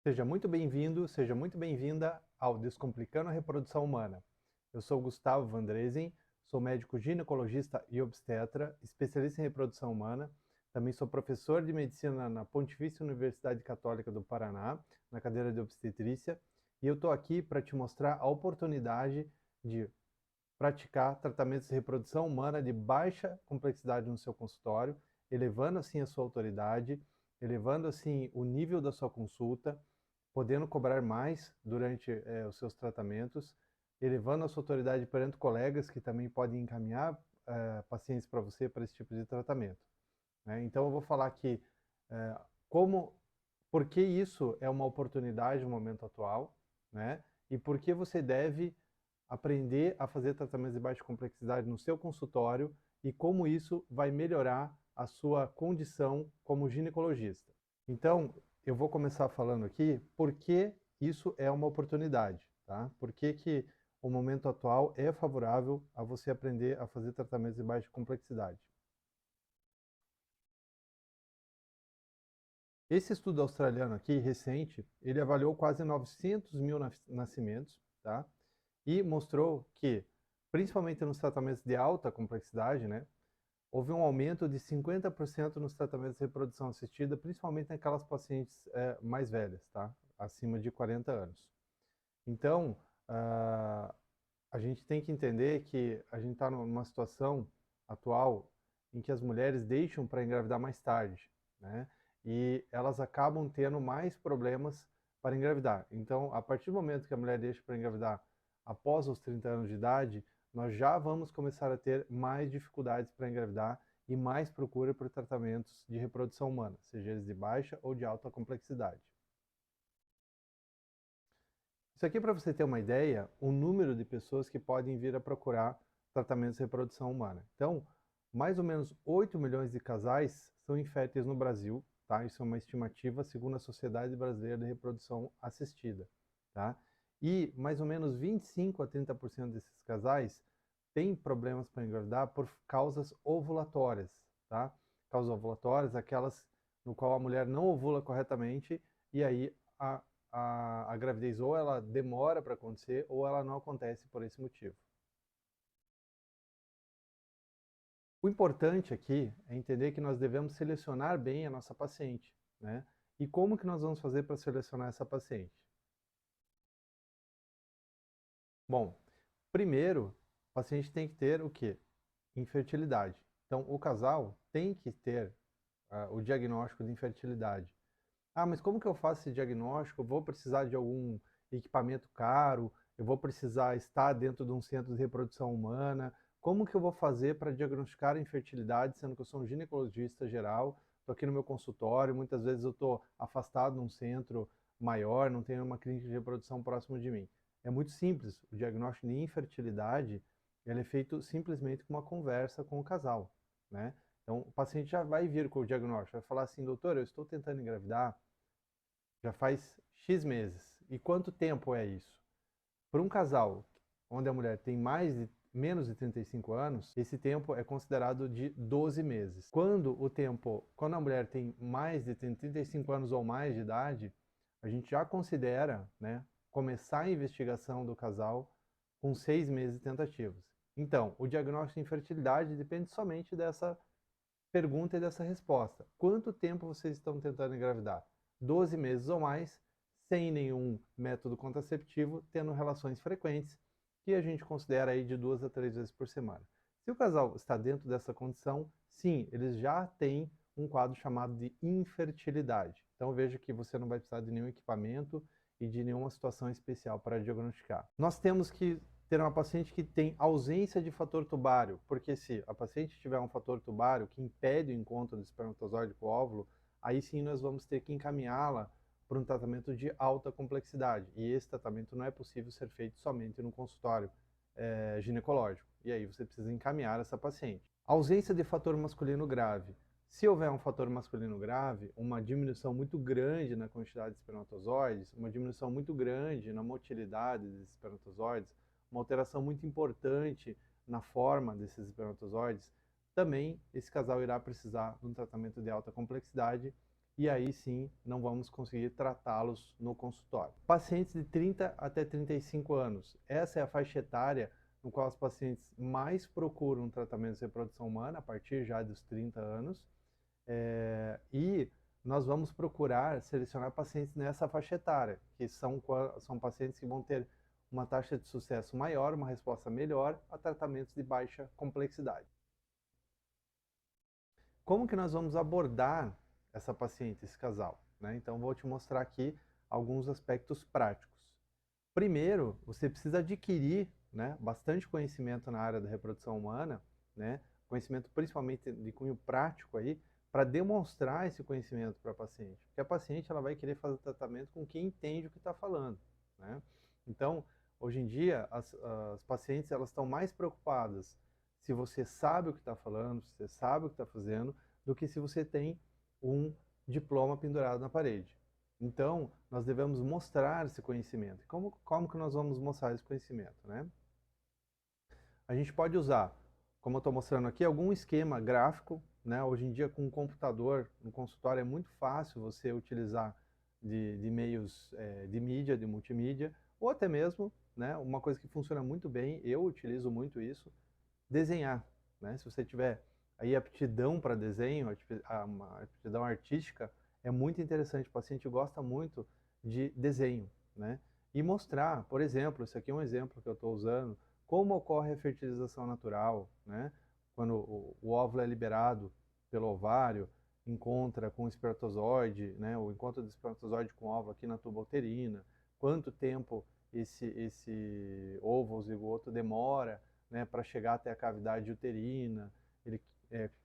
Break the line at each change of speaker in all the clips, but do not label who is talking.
Seja muito bem-vindo, seja muito bem-vinda ao Descomplicando a Reprodução Humana. Eu sou Gustavo Vandresen, sou médico ginecologista e obstetra, especialista em reprodução humana. Também sou professor de medicina na Pontifícia Universidade Católica do Paraná, na cadeira de obstetrícia, e eu estou aqui para te mostrar a oportunidade de praticar tratamentos de reprodução humana de baixa complexidade no seu consultório, elevando assim a sua autoridade, elevando assim o nível da sua consulta, podendo cobrar mais durante os seus tratamentos, elevando a sua autoridade perante colegas que também podem encaminhar pacientes para você para esse tipo de tratamento, né? Então eu vou falar aqui eh, como, por que isso é uma oportunidade no momento atual, né? E por que você deve aprender a fazer tratamentos de baixa complexidade no seu consultório e como isso vai melhorar a sua condição como ginecologista. Então, eu vou começar falando aqui por que isso é uma oportunidade, tá? Por que o momento atual é favorável a você aprender a fazer tratamentos de baixa complexidade. Esse estudo australiano aqui, recente, ele avaliou quase 900 mil nascimentos, tá? E mostrou que, principalmente nos tratamentos de alta complexidade, né, houve um aumento de 50% nos tratamentos de reprodução assistida, principalmente naquelas pacientes mais velhas, tá? Acima de 40 anos. Então, a gente tem que entender que a gente está numa situação atual em que as mulheres deixam para engravidar mais tarde, né? E elas acabam tendo mais problemas para engravidar. Então, a partir do momento que a mulher deixa para engravidar após os 30 anos de idade, nós já vamos começar a ter mais dificuldades para engravidar e mais procura por tratamentos de reprodução humana, seja eles de baixa ou de alta complexidade. Isso aqui, para você ter uma ideia, o número de pessoas que podem vir a procurar tratamentos de reprodução humana. Então, mais ou menos 8 milhões de casais são inférteis no Brasil, tá? Isso é uma estimativa segundo a Sociedade Brasileira de Reprodução Assistida, tá? E mais ou menos 25 a 30% desses casais têm problemas para engravidar por causas ovulatórias, tá? Causas ovulatórias, aquelas no qual a mulher não ovula corretamente e aí a gravidez ou ela demora para acontecer ou ela não acontece por esse motivo. O importante aqui é entender que nós devemos selecionar bem a nossa paciente, né? E como que nós vamos fazer para selecionar essa paciente? Bom, primeiro, o paciente tem que ter o quê? Infertilidade. Então, o casal tem que ter o diagnóstico de infertilidade. Ah, mas como que eu faço esse diagnóstico? Eu vou precisar de algum equipamento caro? Eu vou precisar estar dentro de um centro de reprodução humana? Como que eu vou fazer para diagnosticar a infertilidade, sendo que eu sou um ginecologista geral, estou aqui no meu consultório, muitas vezes eu estou afastado de um centro maior, não tenho uma clínica de reprodução próximo de mim. É muito simples, o diagnóstico de infertilidade ele é feito simplesmente com uma conversa com o casal, né? Então, o paciente já vai vir com o diagnóstico, vai falar assim, doutor, eu estou tentando engravidar, já faz X meses. E quanto tempo é isso? Para um casal onde a mulher tem menos de 35 anos, esse tempo é considerado de 12 meses. Quando a mulher tem mais de 35 anos ou mais de idade, a gente já considera, né, começar a investigação do casal com 6 meses de tentativas. Então, o diagnóstico de infertilidade depende somente dessa pergunta e dessa resposta. Quanto tempo vocês estão tentando engravidar? 12 meses ou mais, sem nenhum método contraceptivo, tendo relações frequentes, que a gente considera aí de 2 a 3 vezes por semana. Se o casal está dentro dessa condição, sim, eles já têm um quadro chamado de infertilidade. Então veja que você não vai precisar de nenhum equipamento e de nenhuma situação especial para diagnosticar. Nós temos que ter uma paciente que tem ausência de fator tubário, porque se a paciente tiver um fator tubário que impede o encontro do espermatozoide com o óvulo, aí sim nós vamos ter que encaminhá-la para um tratamento de alta complexidade. E esse tratamento não é possível ser feito somente no consultório ginecológico. E aí você precisa encaminhar essa paciente. Ausência de fator masculino grave. Se houver um fator masculino grave, uma diminuição muito grande na quantidade de espermatozoides, uma diminuição muito grande na motilidade dos espermatozoides, uma alteração muito importante na forma desses espermatozoides, também esse casal irá precisar de um tratamento de alta complexidade e aí sim não vamos conseguir tratá-los no consultório. Pacientes de 30 até 35 anos, essa é a faixa etária no qual os pacientes mais procuram tratamento de reprodução humana, a partir já dos 30 anos, e nós vamos procurar selecionar pacientes nessa faixa etária, que são pacientes que vão ter uma taxa de sucesso maior, uma resposta melhor a tratamentos de baixa complexidade. Como que nós vamos abordar essa paciente, esse casal, né? Então, vou te mostrar aqui alguns aspectos práticos. Primeiro, você precisa adquirir, né, bastante conhecimento na área da reprodução humana, né, conhecimento principalmente de cunho prático aí, para demonstrar esse conhecimento para a paciente. Porque a paciente ela vai querer fazer tratamento com quem entende o que está falando, né? Então, hoje em dia, as pacientes elas estão mais preocupadas se você sabe o que está falando, se você sabe o que está fazendo, do que se você tem um diploma pendurado na parede. Então, nós devemos mostrar esse conhecimento. Como que nós vamos mostrar esse conhecimento, né? A gente pode usar, como eu estou mostrando aqui, algum esquema gráfico, né? Hoje em dia, com o computador, no consultório, é muito fácil você utilizar de meios de mídia, de multimídia, ou até mesmo, né, uma coisa que funciona muito bem, eu utilizo muito isso, desenhar, né? Se você tiver aí aptidão para desenho, uma aptidão artística, é muito interessante. O paciente gosta muito de desenho, né? E mostrar, por exemplo, esse aqui é um exemplo que eu estou usando, como ocorre a fertilização natural, né? Quando o óvulo é liberado pelo ovário, encontra com o espermatozoide, né? O encontro do espermatozoide com o óvulo aqui na tuba uterina, quanto tempo esse ovo zigoto demora, né, para chegar até a cavidade uterina,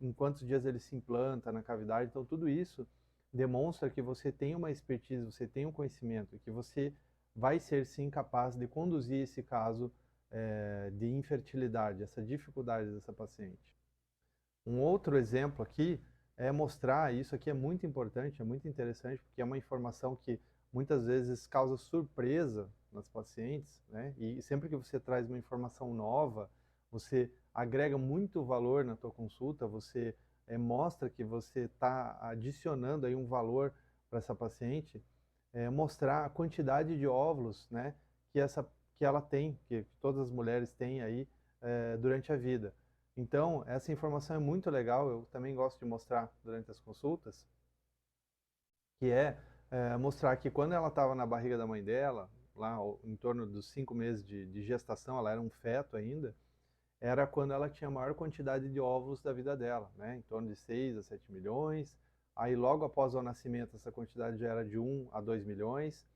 em quantos dias ele se implanta na cavidade. Então, tudo isso demonstra que você tem uma expertise, você tem um conhecimento, que você vai ser sim capaz de conduzir esse caso de infertilidade, essa dificuldade dessa paciente. Um outro exemplo aqui é mostrar, isso aqui é muito importante, é muito interessante, porque é uma informação que muitas vezes causa surpresa nas pacientes, né? E sempre que você traz uma informação nova, você agrega muito valor na tua consulta, você mostra que você está adicionando aí um valor para essa paciente, mostrar a quantidade de óvulos, né, que ela tem, que todas as mulheres têm aí durante a vida. Então, essa informação é muito legal, eu também gosto de mostrar durante as consultas, que mostrar que quando ela estava na barriga da mãe dela, lá em torno dos 5 meses de gestação, ela era um feto ainda, era quando ela tinha a maior quantidade de óvulos da vida dela, né? Em torno de 6 a 7 milhões. Aí logo após o nascimento, essa quantidade já era de 1 a 2 milhões,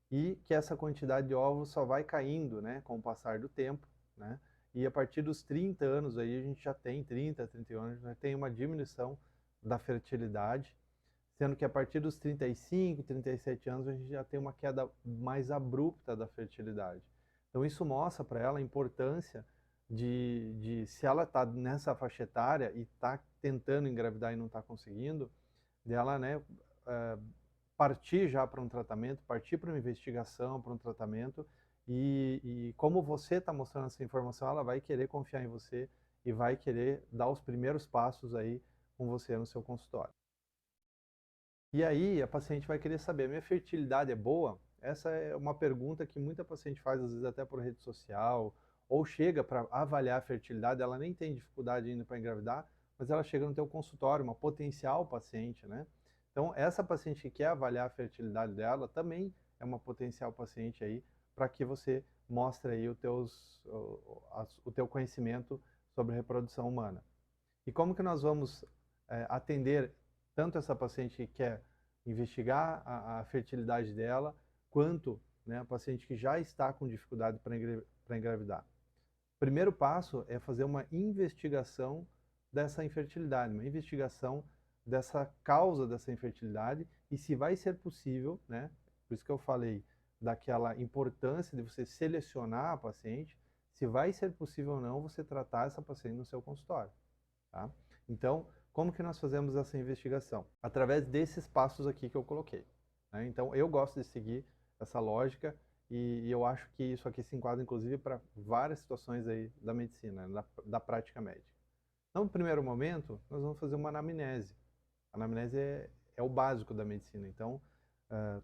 e que essa quantidade de óvulos só vai caindo, né, com o passar do tempo, né? E a partir dos 30 anos aí a gente já tem 30, 31 anos, já tem uma diminuição da fertilidade, sendo que a partir dos 35, 37 anos a gente já tem uma queda mais abrupta da fertilidade. Então isso mostra para ela a importância se ela está nessa faixa etária e está tentando engravidar e não está conseguindo, dela, né, partir já para um tratamento, partir para uma investigação, para um tratamento, e como você está mostrando essa informação, ela vai querer confiar em você e vai querer dar os primeiros passos aí com você no seu consultório. E aí a paciente vai querer saber, minha fertilidade é boa? Essa é uma pergunta que muita paciente faz, às vezes até por rede social, ou chega para avaliar a fertilidade, ela nem tem dificuldade ainda para engravidar, mas ela chega no teu consultório, uma potencial paciente, né? Então, essa paciente que quer avaliar a fertilidade dela também é uma potencial paciente aí para que você mostre aí o teu conhecimento sobre reprodução humana. E como que nós vamos atender tanto essa paciente que quer investigar a fertilidade dela, quanto, né, a paciente que já está com dificuldade para engravidar? O primeiro passo é fazer uma investigação dessa infertilidade, uma investigação dessa causa dessa infertilidade e se vai ser possível, né? Por isso que eu falei daquela importância de você selecionar a paciente, se vai ser possível ou não você tratar essa paciente no seu consultório, tá? Então, como que nós fazemos essa investigação? Através desses passos aqui que eu coloquei, né? Então, eu gosto de seguir essa lógica e eu acho que isso aqui se enquadra, inclusive, para várias situações aí da medicina, da prática médica. Então, no primeiro momento, nós vamos fazer uma anamnese. A anamnese é é o básico da medicina. Então,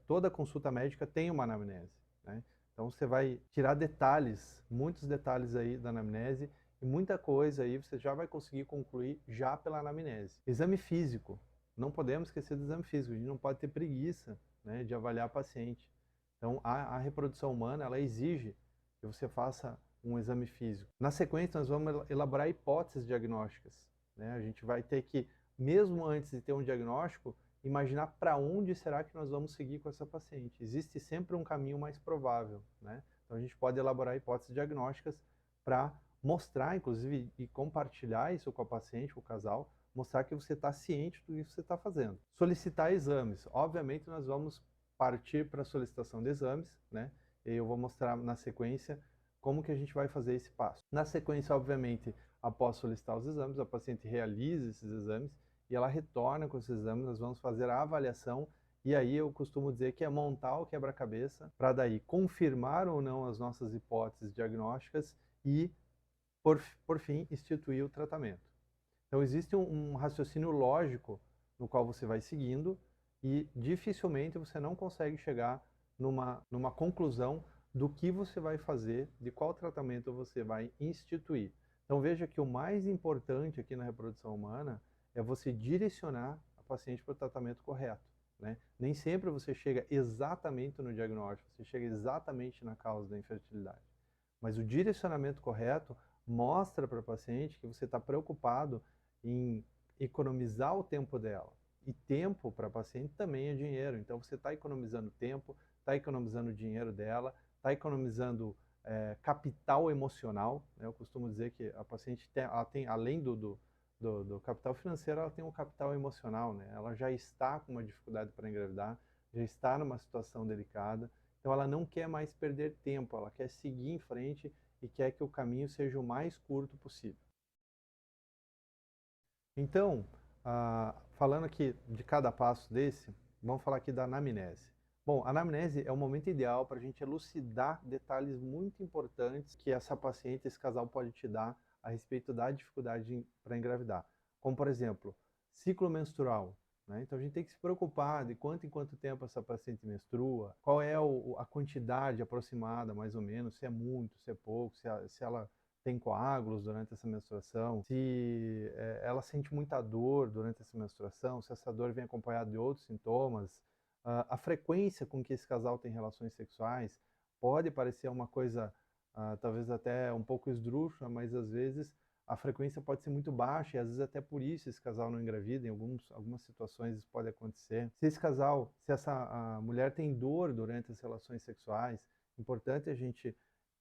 toda consulta médica tem uma anamnese, né? Então você vai tirar detalhes, muitos detalhes aí da anamnese e muita coisa aí você já vai conseguir concluir já pela anamnese. Exame físico. Não podemos esquecer do exame físico. A gente não pode ter preguiça, né, de avaliar paciente. Então a reprodução humana ela exige que você faça um exame físico. Na sequência nós vamos elaborar hipóteses diagnósticas, né? A gente vai ter que, mesmo antes de ter um diagnóstico, imaginar para onde será que nós vamos seguir com essa paciente. Existe sempre um caminho mais provável, né? Então a gente pode elaborar hipóteses diagnósticas para mostrar, inclusive, e compartilhar isso com a paciente, com o casal, mostrar que você está ciente do que você está fazendo. Solicitar exames. Obviamente nós vamos partir para a solicitação de exames, né? E eu vou mostrar na sequência como que a gente vai fazer esse passo. Na sequência, obviamente, após solicitar os exames, a paciente realiza esses exames e ela retorna com esses exames, nós vamos fazer a avaliação e aí eu costumo dizer que é montar o quebra-cabeça para daí confirmar ou não as nossas hipóteses diagnósticas e, por fim, instituir o tratamento. Então existe um raciocínio lógico no qual você vai seguindo e dificilmente você não consegue chegar numa conclusão do que você vai fazer, de qual tratamento você vai instituir. Então veja que o mais importante aqui na reprodução humana é você direcionar a paciente para o tratamento correto, né? Nem sempre você chega exatamente no diagnóstico, você chega exatamente na causa da infertilidade. Mas o direcionamento correto mostra para a paciente que você está preocupado em economizar o tempo dela. E tempo para a paciente também é dinheiro. Então você está economizando tempo, está economizando o dinheiro dela, está economizando capital emocional, né? Eu costumo dizer que a paciente tem além do capital financeiro, ela tem um capital emocional, né? Ela já está com uma dificuldade para engravidar, já está numa situação delicada, então ela não quer mais perder tempo, ela quer seguir em frente e quer que o caminho seja o mais curto possível. Então, falando aqui de cada passo desse, vamos falar aqui da anamnese. Bom, a anamnese é o momento ideal para a gente elucidar detalhes muito importantes que essa paciente, esse casal pode te dar a respeito da dificuldade para engravidar. Como, por exemplo, ciclo menstrual, né? Então a gente tem que se preocupar de quanto em quanto tempo essa paciente menstrua, qual é a quantidade aproximada, mais ou menos, se é muito, se é pouco, se ela tem coágulos durante essa menstruação, se ela sente muita dor durante essa menstruação, se essa dor vem acompanhada de outros sintomas, a frequência com que esse casal tem relações sexuais pode parecer uma coisa talvez até um pouco esdrúxula, mas às vezes a frequência pode ser muito baixa e às vezes até por isso esse casal não engravida, em algumas situações isso pode acontecer. Se essa a mulher tem dor durante as relações sexuais, é importante a gente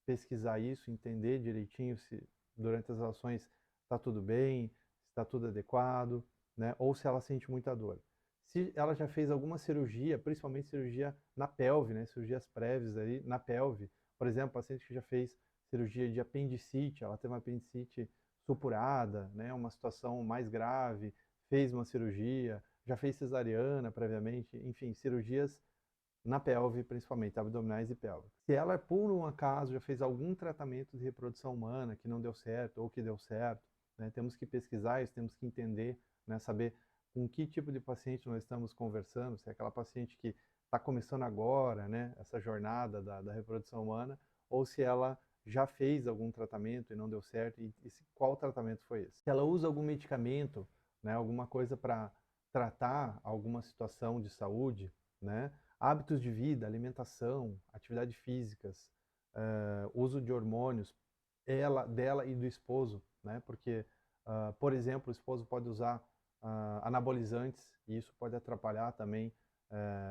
pesquisar isso, entender direitinho se durante as relações está tudo bem, se está tudo adequado, né? Ou se ela sente muita dor. Se ela já fez alguma cirurgia, principalmente cirurgia na pelve, né? Cirurgias prévias ali na pelve. Por exemplo, paciente que já fez cirurgia de apendicite, ela teve uma apendicite supurada, né? Uma situação mais grave, fez uma cirurgia, já fez cesariana previamente, enfim, cirurgias na pelve, principalmente, abdominais e pelve. Se ela, por um acaso, já fez algum tratamento de reprodução humana que não deu certo ou que deu certo, né, temos que pesquisar isso, temos que entender, né, saber com que tipo de paciente nós estamos conversando, se é aquela paciente que está começando agora, né, essa jornada da reprodução humana, ou se ela já fez algum tratamento e não deu certo, e qual tratamento foi esse. Se ela usa algum medicamento, né, alguma coisa para tratar alguma situação de saúde, né, hábitos de vida, alimentação, atividades físicas, uso de hormônios, dela e do esposo, né? Porque, por exemplo, o esposo pode usar anabolizantes e isso pode atrapalhar também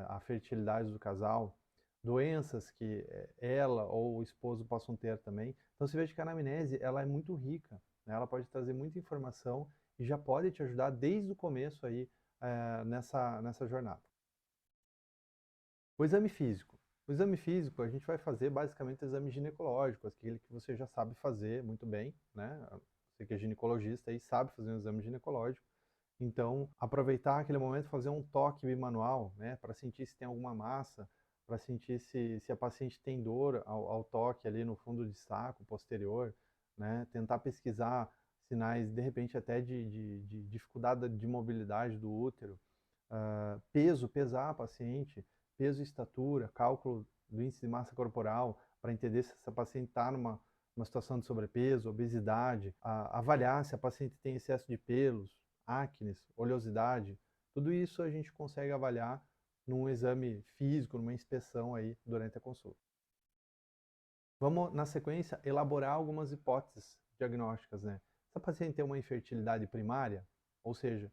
a fertilidade do casal, doenças que ela ou o esposo possam ter também. Então você veja que a anamnese ela é muito rica, né? Ela pode trazer muita informação e já pode te ajudar desde o começo aí nessa jornada. O exame físico. O exame físico, a gente vai fazer basicamente exame ginecológico, aquele que você já sabe fazer muito bem, né? Você que é ginecologista aí sabe fazer um exame ginecológico. Então, aproveitar aquele momento e fazer um toque bimanual, né? Para sentir se tem alguma massa, para sentir se a paciente tem dor ao toque ali no fundo de saco posterior, né? Tentar pesquisar sinais, de repente, até de dificuldade de mobilidade do útero, peso, pesar a paciente, peso e estatura, cálculo do índice de massa corporal, para entender se essa paciente está numa situação de sobrepeso, obesidade, avaliar se a paciente tem excesso de pelos, acnes, oleosidade. Tudo isso a gente consegue avaliar num exame físico, numa inspeção aí durante a consulta. Vamos, na sequência, elaborar algumas hipóteses diagnósticas, né? Se a paciente tem uma infertilidade primária, ou seja,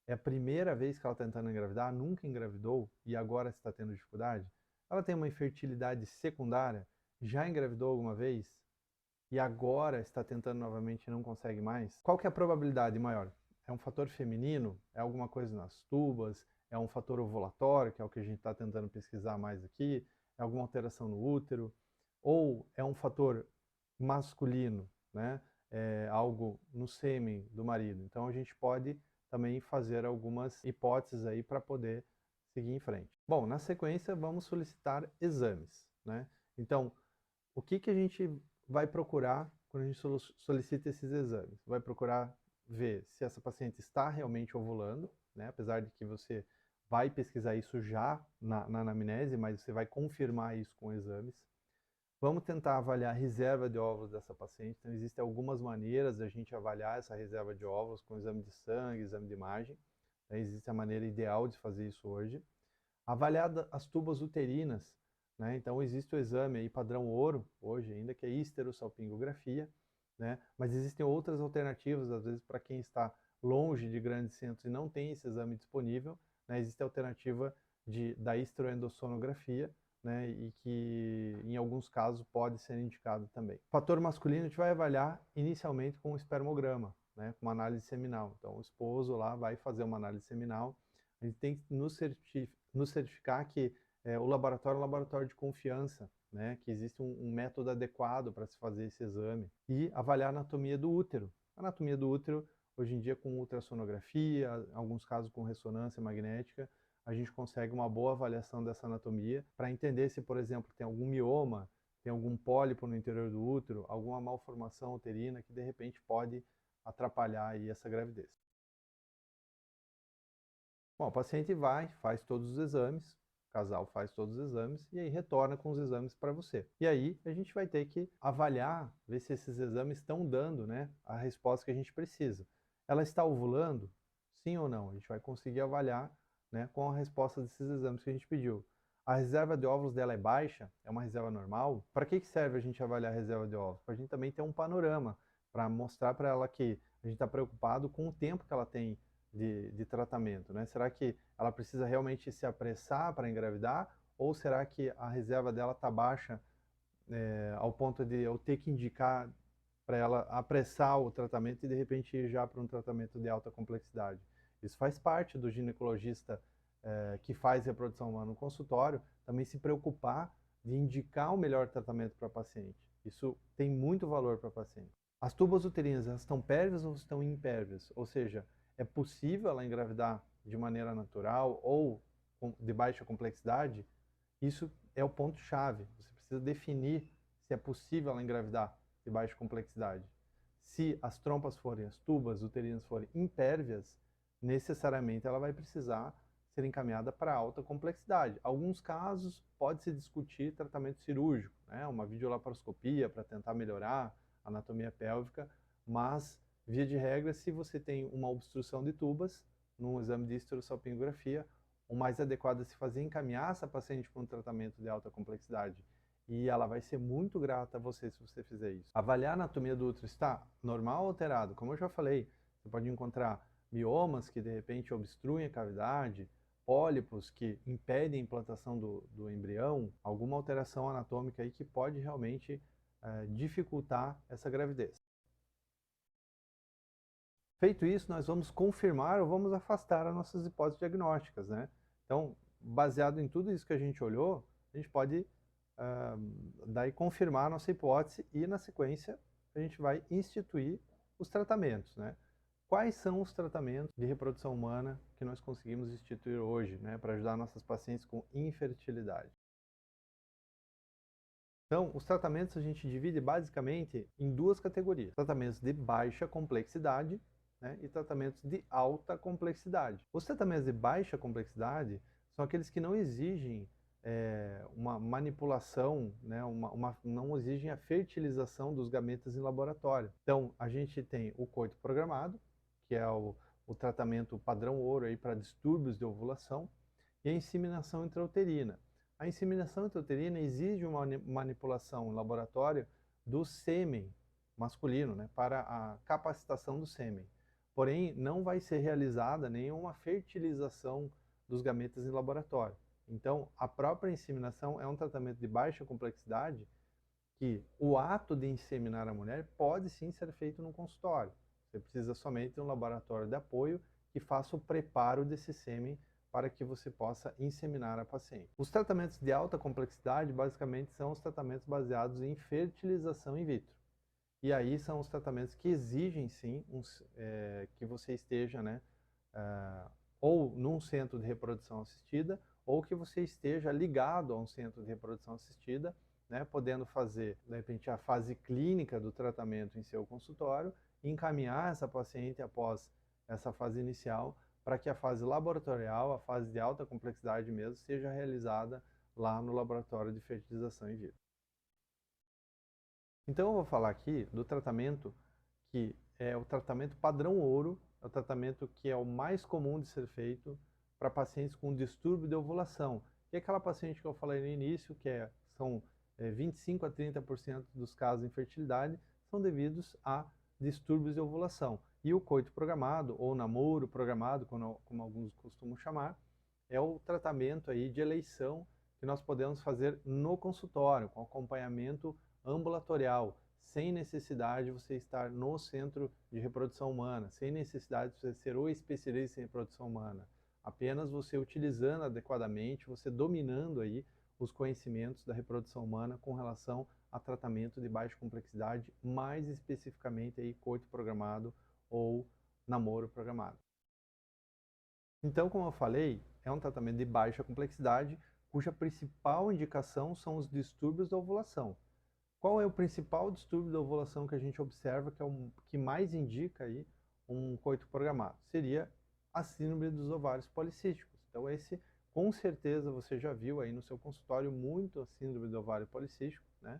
é a primeira vez que ela está tentando engravidar, nunca engravidou e agora está tendo dificuldade, ela tem uma infertilidade secundária, já engravidou alguma vez e agora está tentando novamente e não consegue mais, qual que é a probabilidade maior? É um fator feminino? É alguma coisa nas tubas? É um fator ovulatório, que é o que a gente está tentando pesquisar mais aqui? É alguma alteração no útero? Ou é um fator masculino, né? É algo no sêmen do marido? Então a gente pode também fazer algumas hipóteses aí para poder seguir em frente. Bom, na sequência vamos solicitar exames, né? Então, o que a gente vai procurar quando a gente solicita esses exames? Vai procurar ver se essa paciente está realmente ovulando, né? Apesar de que você vai pesquisar isso já na anamnese, mas você vai confirmar isso com exames. Vamos tentar avaliar a reserva de óvulos dessa paciente. Então, existem algumas maneiras da gente avaliar essa reserva de óvulos com exame de sangue, exame de imagem. Existe a maneira ideal de fazer isso hoje. Avaliar as tubas uterinas, né? Então, existe o exame aí padrão ouro, hoje ainda, que é histerosalpingografia, né? Mas existem outras alternativas, às vezes, para quem está longe de grandes centros e não tem esse exame disponível, né? Existe a alternativa da histeroendossonografia, né, e que em alguns casos pode ser indicado também. Fator masculino a gente vai avaliar inicialmente com o espermograma, né, com uma análise seminal. Então o esposo lá vai fazer uma análise seminal. A gente tem que nos certificar que o laboratório é um laboratório de confiança, né, que existe um método adequado para se fazer esse exame. E avaliar a anatomia do útero. A anatomia do útero, hoje em dia com ultrassonografia, em alguns casos com ressonância magnética, a gente consegue uma boa avaliação dessa anatomia para entender se, por exemplo, tem algum mioma, tem algum pólipo no interior do útero, alguma malformação uterina que de repente pode atrapalhar aí essa gravidez. Bom, o paciente vai, faz todos os exames, o casal faz todos os exames e aí retorna com os exames para você. E aí a gente vai ter que avaliar, ver se esses exames estão dando, né, a resposta que a gente precisa. Ela está ovulando? Sim ou não? A gente vai conseguir avaliar, né, com a resposta desses exames que a gente pediu. A reserva de óvulos dela é baixa? É uma reserva normal? Para que serve a gente avaliar a reserva de óvulos? Para a gente também ter um panorama, para mostrar para ela que a gente está preocupado com o tempo que ela tem de tratamento, né? Será que ela precisa realmente se apressar para engravidar? Ou será que a reserva dela está baixa ao ponto de eu ter que indicar para ela apressar o tratamento e de repente ir já para um tratamento de alta complexidade? Isso faz parte do ginecologista que faz reprodução humana no consultório também se preocupar de indicar o melhor tratamento para a paciente. Isso tem muito valor para a paciente. As tubas uterinas, elas estão pérvias ou estão impérvias? Ou seja, é possível ela engravidar de maneira natural ou de baixa complexidade? Isso é o ponto-chave. Você precisa definir se é possível ela engravidar de baixa complexidade. Se as trompas forem, as tubas uterinas forem impérvias, necessariamente ela vai precisar ser encaminhada para alta complexidade. Alguns casos pode-se discutir tratamento cirúrgico, né? Uma videolaparoscopia para tentar melhorar a anatomia pélvica, mas via de regra, se você tem uma obstrução de tubas, num exame de histerosalpingografia, o mais adequado é se fazer encaminhar essa paciente para um tratamento de alta complexidade. E ela vai ser muito grata a você se você fizer isso. Avaliar a anatomia do útero está normal ou alterado? Como eu já falei, você pode encontrar miomas que de repente obstruem a cavidade, pólipos que impedem a implantação do embrião, alguma alteração anatômica aí que pode realmente dificultar essa gravidez. Feito isso, nós vamos confirmar ou vamos afastar as nossas hipóteses diagnósticas, né? Então, baseado em tudo isso que a gente olhou, a gente pode daí confirmar a nossa hipótese e, na sequência, a gente vai instituir os tratamentos, né? Quais são os tratamentos de reprodução humana que nós conseguimos instituir hoje, né, para ajudar nossas pacientes com infertilidade? Então, os tratamentos a gente divide basicamente em duas categorias. Tratamentos de baixa complexidade, né, e tratamentos de alta complexidade. Os tratamentos de baixa complexidade são aqueles que não exigem uma manipulação, né, não exigem a fertilização dos gametas em laboratório. Então, a gente tem o coito programado, que é o tratamento padrão ouro para distúrbios de ovulação, e a inseminação intrauterina. A inseminação intrauterina exige uma manipulação em laboratório do sêmen masculino, né, para a capacitação do sêmen. Porém, não vai ser realizada nenhuma fertilização dos gametas em laboratório. Então, a própria inseminação é um tratamento de baixa complexidade que o ato de inseminar a mulher pode sim ser feito no consultório. Você precisa somente de um laboratório de apoio que faça o preparo desse sêmen para que você possa inseminar a paciente. Os tratamentos de alta complexidade basicamente são os tratamentos baseados em fertilização in vitro. E aí são os tratamentos que exigem sim que você esteja, né, ou num centro de reprodução assistida, ou que você esteja ligado a um centro de reprodução assistida, né, podendo fazer, de repente, a fase clínica do tratamento em seu consultório e encaminhar essa paciente após essa fase inicial para que a fase laboratorial, a fase de alta complexidade mesmo, seja realizada lá no laboratório de fertilização in vitro. Então eu vou falar aqui do tratamento que é o tratamento padrão ouro, é o tratamento que é o mais comum de ser feito para pacientes com distúrbio de ovulação. E aquela paciente que eu falei no início, que são 25 a 30% dos casos de infertilidade, são devidos a distúrbios de ovulação. E o coito programado, ou namoro programado, como alguns costumam chamar, é o tratamento aí de eleição que nós podemos fazer no consultório, com acompanhamento ambulatorial, sem necessidade de você estar no centro de reprodução humana, sem necessidade de você ser o especialista em reprodução humana. Apenas você utilizando adequadamente, você dominando aí os conhecimentos da reprodução humana com relação a tratamento de baixa complexidade, mais especificamente aí coito programado ou namoro programado. Então, como eu falei, é um tratamento de baixa complexidade, cuja principal indicação são os distúrbios da ovulação. Qual é o principal distúrbio da ovulação que a gente observa, que é o que mais indica aí um coito programado? Seria a síndrome dos ovários policísticos. Então esse, com certeza, você já viu aí no seu consultório muito a síndrome do ovário policístico, né?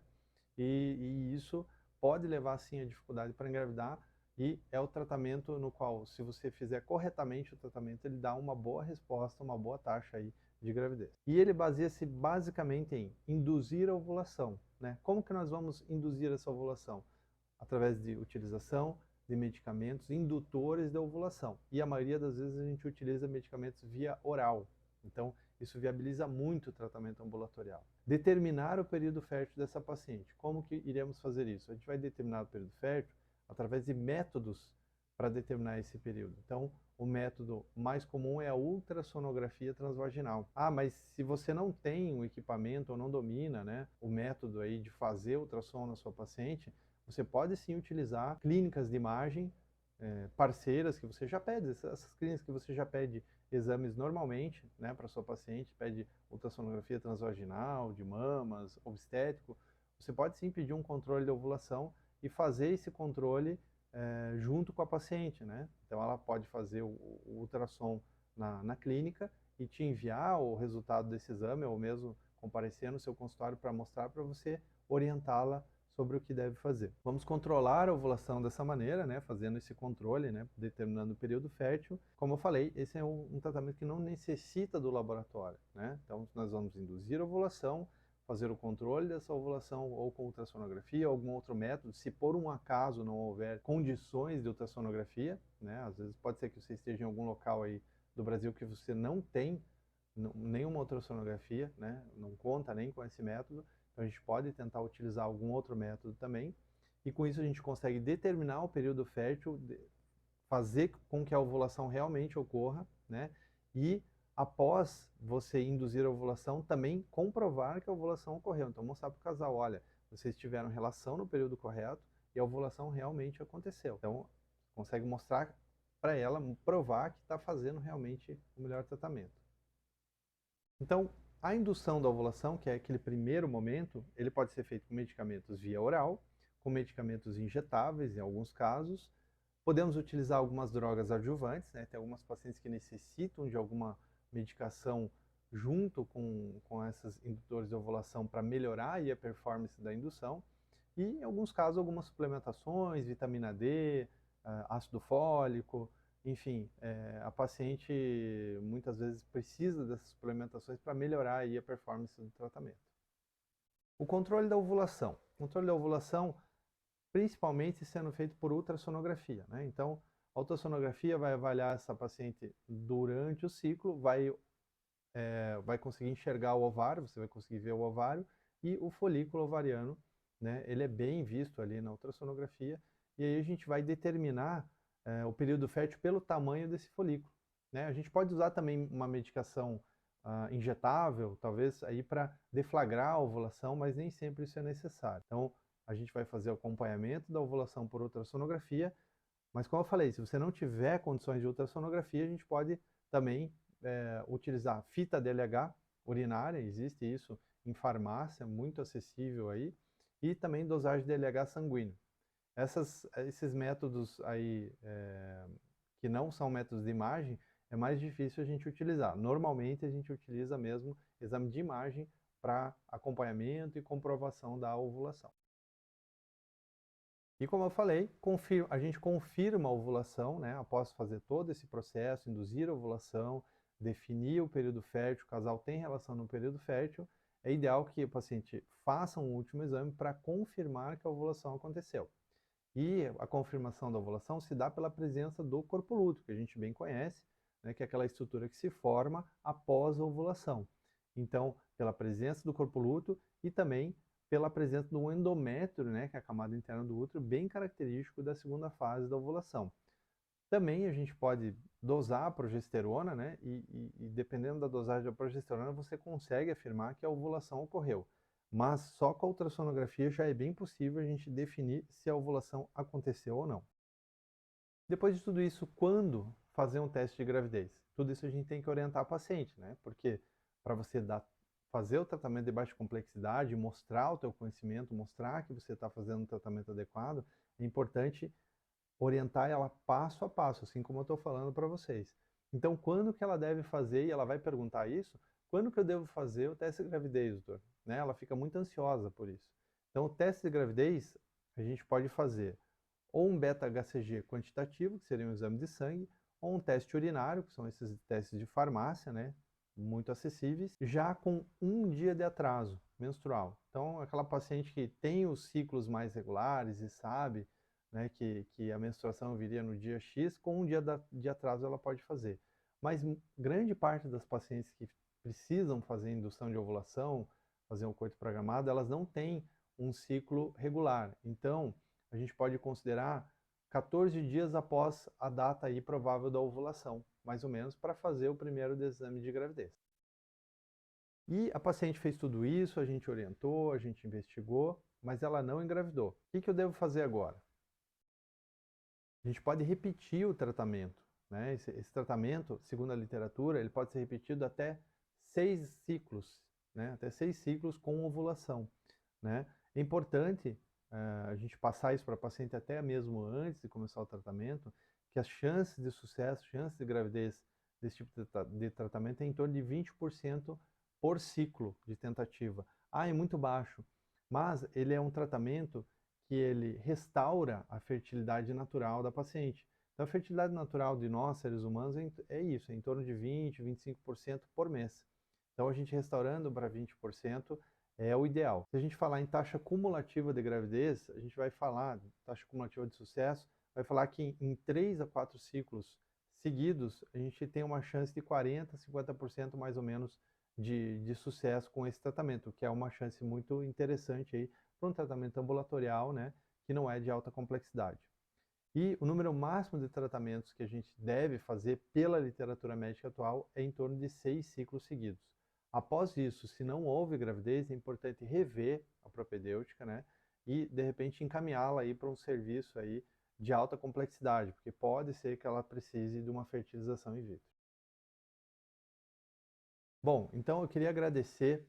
E isso pode levar, sim, a dificuldade para engravidar, e é o tratamento no qual, se você fizer corretamente o tratamento, ele dá uma boa resposta, uma boa taxa aí de gravidez. E ele baseia-se basicamente em induzir a ovulação, né? Como que nós vamos induzir essa ovulação? Através de utilização de medicamentos indutores da ovulação. E a maioria das vezes a gente utiliza medicamentos via oral. Então, isso viabiliza muito o tratamento ambulatorial. Determinar o período fértil dessa paciente. Como que iremos fazer isso? A gente vai determinar o período fértil através de métodos para determinar esse período. Então, o método mais comum é a ultrassonografia transvaginal. Ah, mas se você não tem o equipamento ou não domina, né, o método aí de fazer ultrassom na sua paciente, você pode sim utilizar clínicas de imagem parceiras que você já pede, essas clínicas que você já pede exames normalmente, né, para sua paciente, pede ultrassonografia transvaginal, de mamas, obstétrico. Você pode sim pedir um controle de ovulação e fazer esse controle junto com a paciente, né? Então ela pode fazer o ultrassom na clínica e te enviar o resultado desse exame, ou mesmo comparecer no seu consultório para mostrar, para você orientá-la sobre o que deve fazer. Vamos controlar a ovulação dessa maneira, né, fazendo esse controle, né, determinando o período fértil. Como eu falei, esse é um tratamento que não necessita do laboratório, né? Então nós vamos induzir a ovulação, fazer o controle dessa ovulação ou com ultrassonografia, algum outro método, se por um acaso não houver condições de ultrassonografia, né? Às vezes pode ser que você esteja em algum local aí do Brasil que você não tem nenhuma ultrassonografia, né? Não conta nem com esse método. Então a gente pode tentar utilizar algum outro método também, e com isso a gente consegue determinar o período fértil, fazer com que a ovulação realmente ocorra, né? E após você induzir a ovulação, também comprovar que a ovulação ocorreu. Então mostrar para o casal, olha, vocês tiveram relação no período correto e a ovulação realmente aconteceu. Então consegue mostrar para ela, provar que está fazendo realmente o melhor tratamento. Então, a indução da ovulação, que é aquele primeiro momento, ele pode ser feito com medicamentos via oral, com medicamentos injetáveis em alguns casos, Podemos utilizar algumas drogas adjuvantes, né? Tem algumas pacientes que necessitam de alguma medicação junto com esses indutores de ovulação para melhorar aí a performance da indução. E, em alguns casos, algumas suplementações, vitamina D, ácido fólico, enfim, a paciente muitas vezes precisa dessas suplementações para melhorar aí a performance do tratamento. O controle da ovulação. O controle da ovulação, principalmente sendo feito por ultrassonografia, né? Então, a ultrassonografia vai avaliar essa paciente durante o ciclo, vai conseguir enxergar o ovário, você vai conseguir ver o ovário e o folículo ovariano, né? Ele é bem visto ali na ultrassonografia, e aí a gente vai determinar o período fértil pelo tamanho desse folículo, né? A gente pode usar também uma medicação injetável, talvez aí para deflagrar a ovulação, mas nem sempre isso é necessário. Então, a gente vai fazer o acompanhamento da ovulação por ultrassonografia, mas como eu falei, se você não tiver condições de ultrassonografia, a gente pode também utilizar fita DLH urinária, existe isso em farmácia, muito acessível aí, e também dosagem de DLH sanguíneo. Esses métodos aí, que não são métodos de imagem, é mais difícil a gente utilizar. Normalmente a gente utiliza mesmo exame de imagem para acompanhamento e comprovação da ovulação. E como eu falei, a gente confirma a ovulação, né, após fazer todo esse processo, induzir a ovulação, definir o período fértil, o casal tem relação no período fértil, é ideal que o paciente faça um último exame para confirmar que a ovulação aconteceu. E a confirmação da ovulação se dá pela presença do corpo lúteo, que a gente bem conhece, né, que é aquela estrutura que se forma após a ovulação. Então, pela presença do corpo lúteo e também pela presença do endométrio, né, que é a camada interna do útero, bem característico da segunda fase da ovulação. Também a gente pode dosar a progesterona, né, e dependendo da dosagem da progesterona, você consegue afirmar que a ovulação ocorreu. Mas só com a ultrassonografia já é bem possível a gente definir se a ovulação aconteceu ou não. Depois de tudo isso, quando fazer um teste de gravidez? Tudo isso a gente tem que orientar a paciente, né? Porque para você fazer o tratamento de baixa complexidade, mostrar o teu conhecimento, mostrar que você está fazendo um tratamento adequado, é importante orientar ela passo a passo, assim como eu estou falando para vocês. Então, quando que ela deve fazer, e ela vai perguntar isso, quando que eu devo fazer o teste de gravidez, doutor? Né? Ela fica muito ansiosa por isso. Então, o teste de gravidez, a gente pode fazer ou um beta-HCG quantitativo, que seria um exame de sangue, ou um teste urinário, que são esses testes de farmácia, né? Muito acessíveis, já com um dia de atraso menstrual. Então, aquela paciente que tem os ciclos mais regulares e sabe, né, que a menstruação viria no dia X, com um dia de atraso ela pode fazer. Mas grande parte das pacientes que precisam fazer indução de ovulação, fazer um coito programado, elas não têm um ciclo regular. Então, a gente pode considerar 14 dias após a data aí provável da ovulação, mais ou menos, para fazer o primeiro exame de gravidez. E a paciente fez tudo isso, a gente orientou, a gente investigou, mas ela não engravidou. O que eu devo fazer agora? A gente pode repetir o tratamento, né? Esse tratamento, segundo a literatura, ele pode ser repetido até 6 ciclos, né? Até 6 ciclos com ovulação, né? É importante a gente passar isso para a paciente até mesmo antes de começar o tratamento, que as chances de sucesso, chances de gravidez desse tipo de tratamento é em torno de 20% por ciclo de tentativa. É muito baixo, mas ele é um tratamento que ele restaura a fertilidade natural da paciente. Então, a fertilidade natural de nós, seres humanos, é isso, é em torno de 20, 25% por mês. Então, a gente restaurando para 20% é o ideal. Se a gente falar em taxa cumulativa de gravidez, a gente vai falar, taxa cumulativa de sucesso, vai falar que em 3 a 4 ciclos seguidos, a gente tem uma chance de 40, 50% mais ou menos de sucesso com esse tratamento, que é uma chance muito interessante aí para um tratamento ambulatorial, né, que não é de alta complexidade. E o número máximo de tratamentos que a gente deve fazer pela literatura médica atual é em torno de 6 ciclos seguidos. Após isso, se não houve gravidez, é importante rever a propedêutica, né, e de repente encaminhá-la aí para um serviço aí de alta complexidade, porque pode ser que ela precise de uma fertilização in vitro. Bom, então eu queria agradecer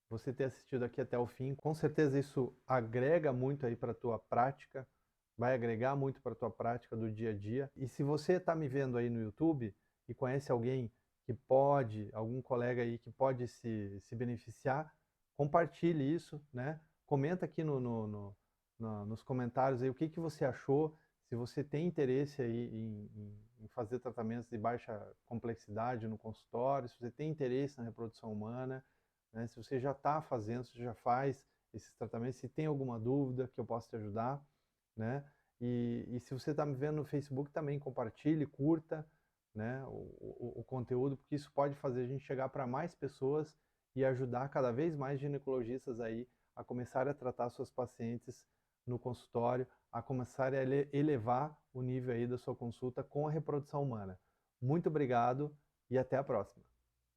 você ter assistido aqui até o fim. Com certeza isso agrega muito aí para a tua prática vai agregar muito para a tua prática do dia a dia. E se você está me vendo aí no YouTube e conhece alguém que pode, algum colega aí que pode se beneficiar, compartilhe isso, né? Comenta aqui nos comentários aí o que você achou, se você tem interesse aí em fazer tratamentos de baixa complexidade no consultório, se você tem interesse na reprodução humana, né? Se você já está fazendo, se já faz esses tratamentos, se tem alguma dúvida que eu possa te ajudar, né? E se você está me vendo no Facebook, também compartilhe, curta, né, o conteúdo, porque isso pode fazer a gente chegar para mais pessoas e ajudar cada vez mais ginecologistas aí a começar a tratar suas pacientes no consultório, a começar a elevar o nível aí da sua consulta com a reprodução humana. Muito obrigado e até a próxima.